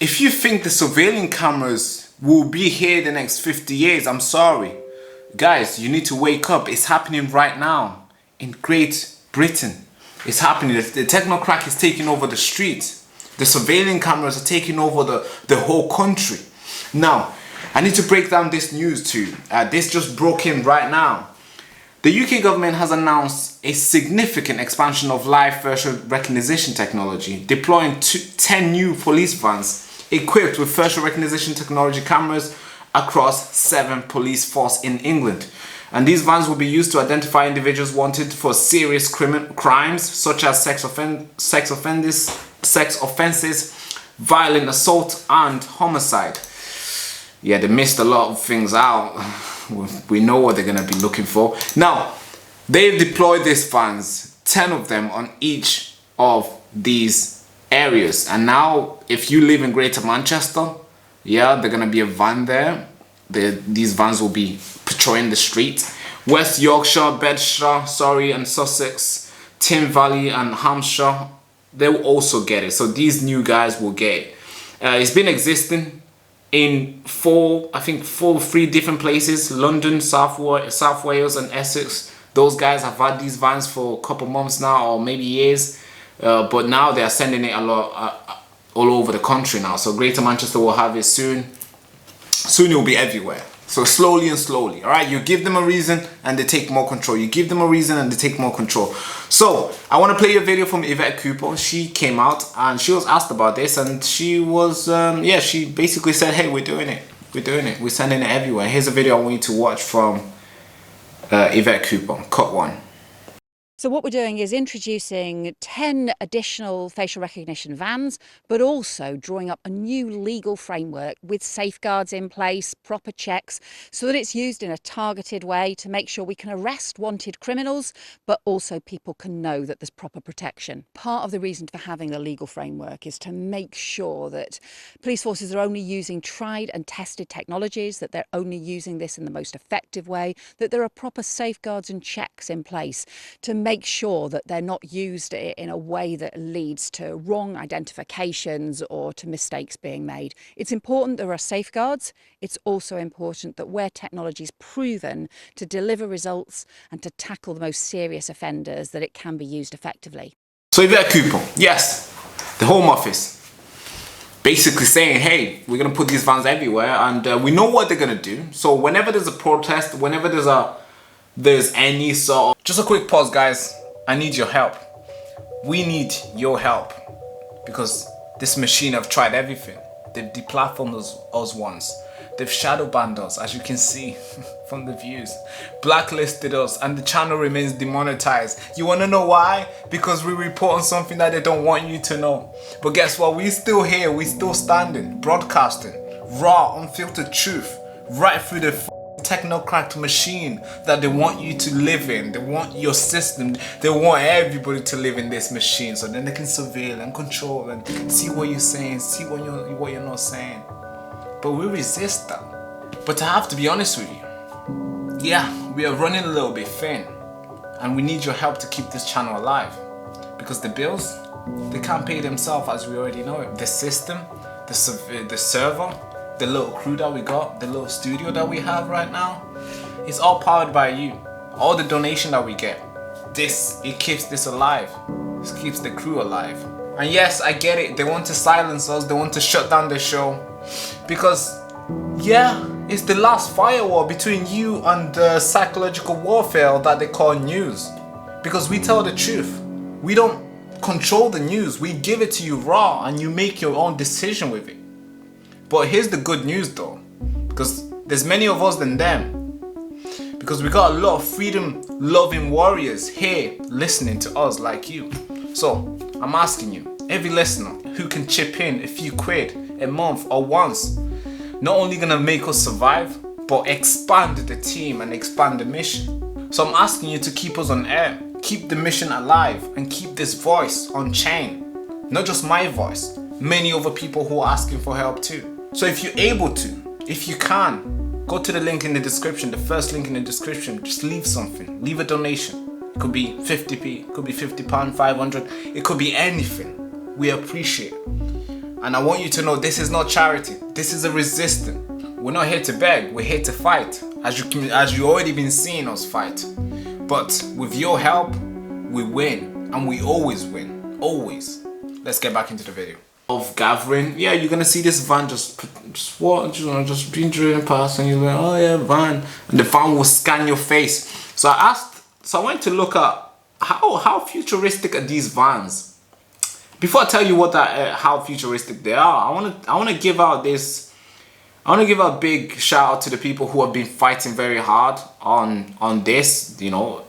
if you think the surveillance cameras will be here the next 50 years, I'm sorry. Guys, you need to wake up. It's happening right now in Great Britain. It's happening. The technocrack is taking over the streets. The surveillance cameras are taking over the whole country. Now, I need to break down this news too. This just broke in right now. The UK government has announced a significant expansion of live facial recognition technology, deploying 10 new police vans equipped with facial recognition technology cameras across 7 police forces in England. And these vans will be used to identify individuals wanted for serious crimes such as sex offenses, violent assault and homicide. Yeah, they missed a lot of things out. We know what they're going to be looking for. Now, they've deployed these vans, 10 of them on each of these areas. And now, if you live in Greater Manchester, yeah, they're going to be a van there. These vans will be patrolling the streets. West Yorkshire, Bedfordshire, Surrey and Sussex, Thames Valley and Hampshire, they will also get it. So these new guys will get it. It's been existing in 3 different places: London, South Wales and Essex. Those guys have had these vans for a couple months now, or maybe years, but now they are sending it a lot all over the country now. So Greater Manchester will have it soon. Soon it will be everywhere. So slowly and slowly, all right? You give them a reason and they take more control. You give them a reason and they take more control. So I want to play a video from Yvette Cooper. She came out and she was asked about this, and she was, she basically said, hey, we're doing it. We're doing it. We're sending it everywhere. Here's a video I want you to watch from Yvette Cooper. Cut 1. So what we're doing is introducing 10 additional facial recognition vans, but also drawing up a new legal framework with safeguards in place, proper checks, so that it's used in a targeted way to make sure we can arrest wanted criminals, but also people can know that there's proper protection. Part of the reason for having a legal framework is to make sure that police forces are only using tried and tested technologies, that they're only using this in the most effective way, that there are proper safeguards and checks in place to make sure that they're not used in a way that leads to wrong identifications or to mistakes being made. It's important there are safeguards. It's also important that where technology is proven to deliver results and to tackle the most serious offenders, that it can be used effectively. So Yvette Cooper, yes, the Home Office, basically saying, hey, we're going to put these vans everywhere, and we know what they're going to do. So whenever there's a protest, whenever there's any sort of... Just a quick pause, guys. I need your help. We need your help, because this machine have tried everything. They've deplatformed us once. They've shadow banned us, as you can see from the views. Blacklisted us, and the channel remains demonetized. You want to know why? Because we report on something that they don't want you to know. But guess what? We're still here. We're still standing, broadcasting raw, unfiltered truth right through the technocratic machine that they want you to live in. They want your system. They want everybody to live in this machine, so then they can surveil and control and see what you're saying, see what you're not saying. But we resist that. But I have to be honest with you, yeah, we are running a little bit thin, and we need your help to keep this channel alive, because the bills, they can't pay themselves, as we already know it. The system, the server, the little crew that we got, the little studio that we have right now, it's all powered by you. All the donation that we get, it keeps this alive. This keeps the crew alive. And yes, I get it. They want to silence us. They want to shut down the show. Because, yeah, it's the last firewall between you and the psychological warfare that they call news. Because we tell the truth. We don't control the news. We give it to you raw, and you make your own decision with it. But here's the good news though, because there's many of us than them, because we got a lot of freedom loving warriors here listening to us like you. So I'm asking you, every listener who can chip in a few quid a month or once, not only gonna make us survive, but expand the team and expand the mission. So I'm asking you to keep us on air, keep the mission alive, and keep this voice on chain. Not just my voice, many other people who are asking for help too. So if you're able to, if you can, go to the link in the description, the first link in the description, just leave something, leave a donation. It could be 50p, it could be £50, 500, it could be anything. We appreciate it. And I want you to know this is not charity. This is a resistance. We're not here to beg. We're here to fight. As you already been seeing us fight. But with your help, we win. And we always win. Always. Let's get back into the video. Of gathering, yeah, you're gonna see this van just being driven past, and you're like, oh yeah, van, and the van will scan your face. So I went to look at how futuristic are these vans. Before I tell you how futuristic they are, I want to give out a big shout out to the people who have been fighting very hard on this, you know,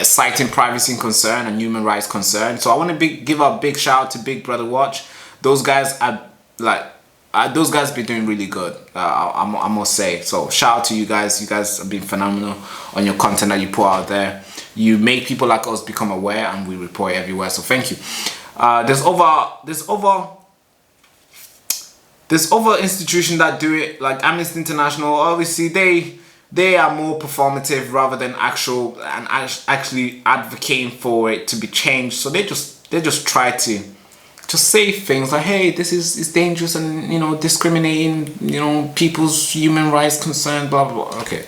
citing privacy concern and human rights concern. So I want to give a big shout out to Big Brother Watch. Those guys those guys been doing really good. I must say. So shout out to you guys. You guys have been phenomenal on your content that you put out there. You make people like us become aware, and we report everywhere. So thank you. There's other institutions that do it, like Amnesty International. Obviously, they are more performative rather than actually advocating for it to be changed. So they just try to just say things like, hey, this is dangerous, and, you know, discriminating, you know, people's human rights concerns, blah blah blah. Okay,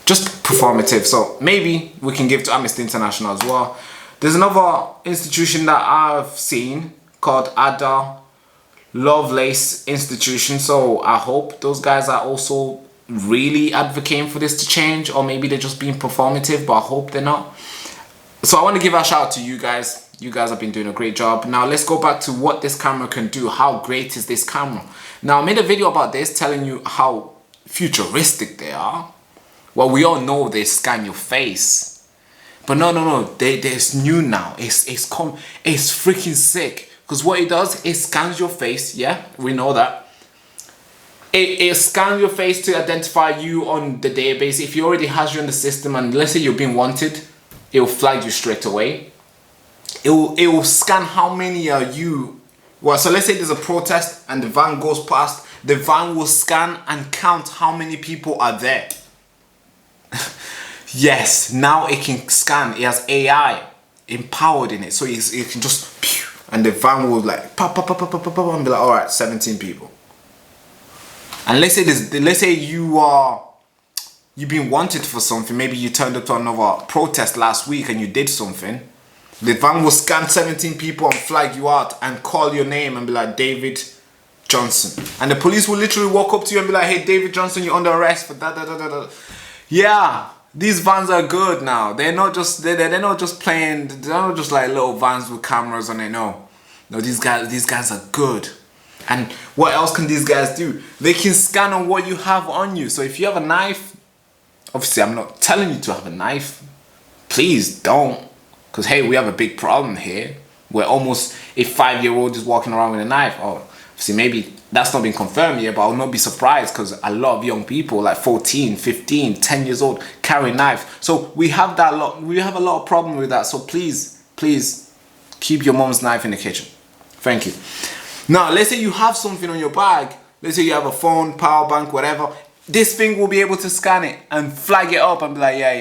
just performative. So maybe we can give to Amnesty International as well. There's another institution that I've seen called Ada Lovelace Institution. So I hope those guys are also really advocating for this to change, or maybe they're just being performative, but I hope they're not. So I want to give a shout out to you guys. You guys have been doing a great job. Now let's go back to what this camera can do. How great is this camera? Now I made a video about this telling you how futuristic they are. Well, we all know they scan your face, but no, there's new now. It's freaking sick, because what it does, it scans your face. Yeah, we know that. It scans your face to identify you on the database. If it already has you in the system, and let's say you're being wanted, it will flag you straight away. It will scan how many are you. Well, so let's say there's a protest and the van goes past. The van will scan and count how many people are there. Yes, now it can scan. It has AI empowered in it, so it can just pew, and the van will like pop, and be like, all right, 17 people. And let's say you've been wanted for something. Maybe you turned up to another protest last week and you did something. The van will scan 17 people and flag you out and call your name and be like, David Johnson. And the police will literally walk up to you and be like, hey, David Johnson, you're under arrest for da. Yeah, these vans are good now. They're not just playing. They're not just like little vans with cameras on it. No, these guys are good. And what else can these guys do? They can scan on what you have on you. So if you have a knife, obviously I'm not telling you to have a knife. Please don't. Because, hey, we have a big problem here. Where almost a 5-year-old is walking around with a knife. Oh, see, maybe that's not been confirmed yet, but I'll not be surprised, because a lot of young people, like 14, 15, 10 years old, carry knives. So we have a lot of problem with that. So please keep your mom's knife in the kitchen. Thank you. Now, let's say you have something on your bag. Let's say you have a phone, power bank, whatever. This thing will be able to scan it and flag it up and be like, yeah, he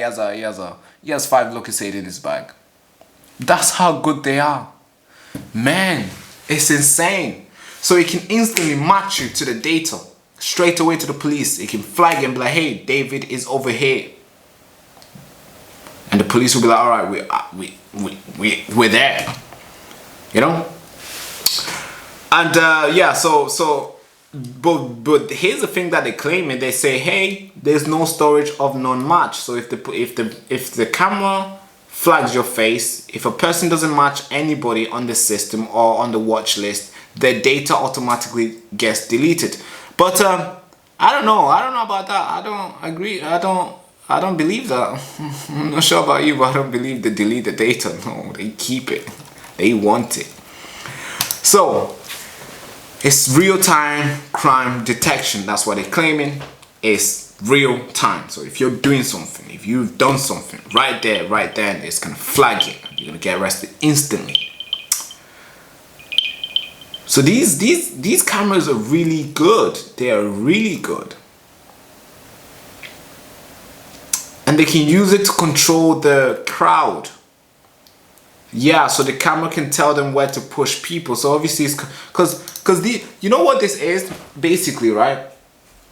has 5 Lucozade in his bag. That's how good they are. Man, it's insane. So it can instantly match you to the data. Straight away to the police. It can flag and be like, hey, David is over here. And the police will be like, all right, we're there. You know? And yeah, but here's the thing that they claim, and they say, hey, there's no storage of non-match. So if the camera flags your face, if a person doesn't match anybody on the system or on the watch list, their data automatically gets deleted. But I don't know about that. I don't agree. I don't believe that. I'm not sure about you, but I don't believe they delete the data. No, they keep it. They want it. So it's real-time crime detection. That's what they're claiming. It's real time. So if you're doing something, if you've done something, right there, it's gonna flag it. You're gonna get arrested instantly. So these cameras are really good. They are really good. And they can use it to control the crowd. Yeah, so the camera can tell them where to push people. So obviously it's because Because you know what this is basically, right?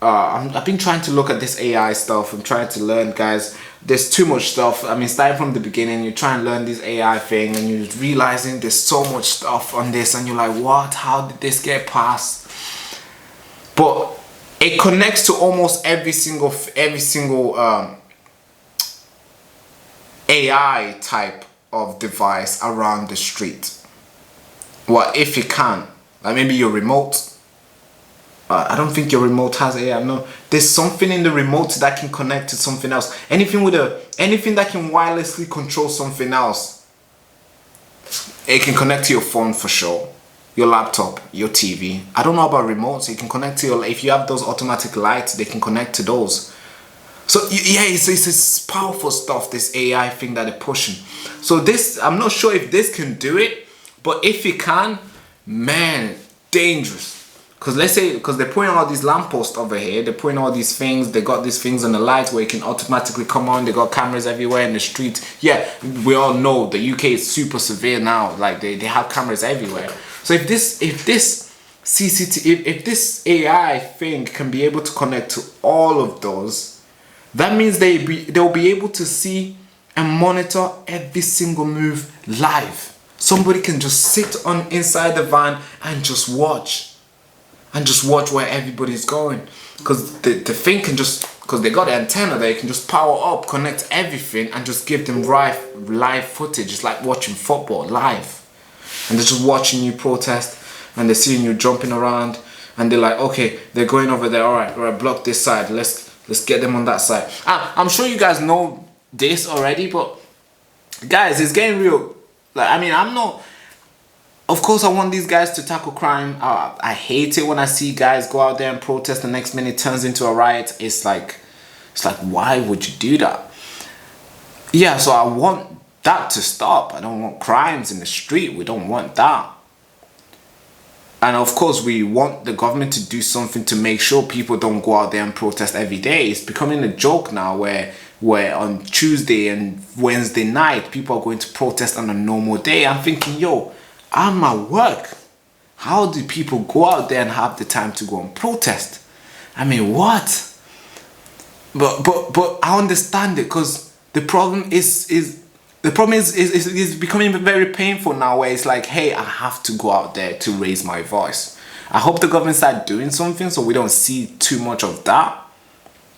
I've been trying to look at this AI stuff. I'm trying to learn, guys. There's too much stuff. I mean, starting from the beginning, you try and learn this AI thing, and you're realizing there's so much stuff on this, and you're like, what? How did this get passed? But it connects to almost every single AI type of device around the street. Well, if you can, like maybe your remote. I don't think your remote has AI. No, there's something in the remote that can connect to something else. Anything that can wirelessly control something else, it can connect to your phone for sure. Your laptop, your TV. I don't know about remotes. It can connect to if you have those automatic lights, they can connect to those. So yeah, it's powerful stuff, this AI thing that they're pushing. So this, I'm not sure if this can do it, but if it can, man, dangerous. Because let's say, because they're putting all these lampposts over here, they're putting all these things, they got these things on the lights where it can automatically come on, they got cameras everywhere in the street. Yeah, we all know the UK is super severe now, like they have cameras everywhere. So if this AI thing can be able to connect to all of those, that means they'll be able to see and monitor every single move live. Somebody can just sit on inside the van and just watch. And just watch where everybody's going. Because the thing can just, because they got the antenna there, it can just power up, connect everything, and just give them live footage. It's like watching football live. And they're just watching you protest, and they're seeing you jumping around, and they're like, okay, they're going over there, alright, block this side, let's get them on that side. I'm sure you guys know this already, but guys, it's getting real. Like, I mean, of course, I want these guys to tackle crime. I hate it when I see guys go out there and protest. The next minute turns into a riot. It's like, why would you do that? Yeah, so I want that to stop. I don't want crimes in the street. We don't want that. And of course, we want the government to do something to make sure people don't go out there and protest every day. It's becoming a joke now where on Tuesday and Wednesday night, people are going to protest on a normal day. I'm thinking, yo, I'm at work. How do people go out there and have the time to go and protest? I mean, what? But I understand it, because the problem is becoming very painful now, where it's like, hey, I have to go out there to raise my voice. I hope the government start doing something so we don't see too much of that,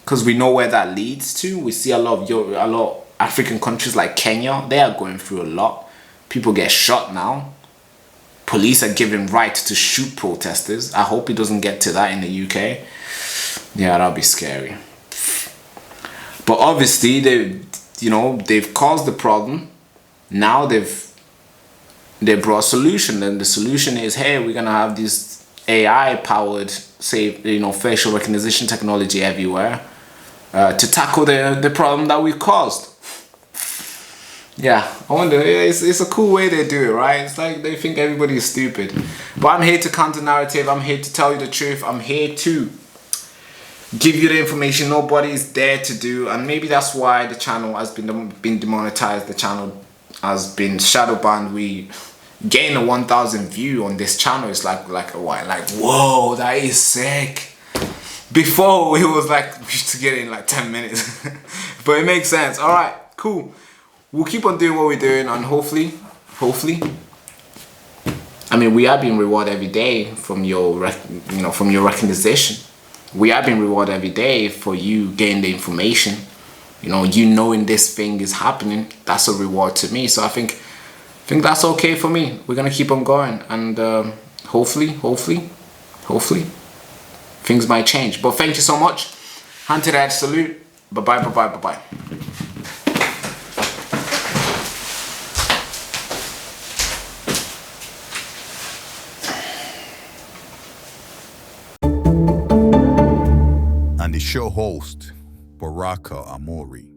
because we know where that leads to. We see a lot of African countries like Kenya. They are going through a lot. People get shot now. Police are given right to shoot protesters. I hope it doesn't get to that in the UK. Yeah, that'll be scary. But obviously, they've caused the problem. Now they brought a solution, and the solution is, hey, we're gonna have this AI-powered, facial recognition technology everywhere to tackle the problem that we caused. Yeah, I wonder, it's a cool way they do it, right? It's like they think everybody is stupid. But I'm here to counter narrative. I'm here to tell you the truth. I'm here to give you the information nobody's there to do. And maybe that's why the channel has been demonetized. The channel has been shadow banned. We gained a 1,000 view on this channel. It's like a while, like, whoa, that is sick. Before, it was like, we used to get in like 10 minutes. But it makes sense. All right, cool. We'll keep on doing what we're doing, and hopefully, I mean, we are being rewarded every day from your recognition. We are being rewarded every day for you getting the information. You knowing this thing is happening, that's a reward to me. So I think that's okay for me. We're gonna keep on going, and hopefully, things might change. But thank you so much. Hand to the head, salute. Bye-bye. And the show host, Baraka Amuri.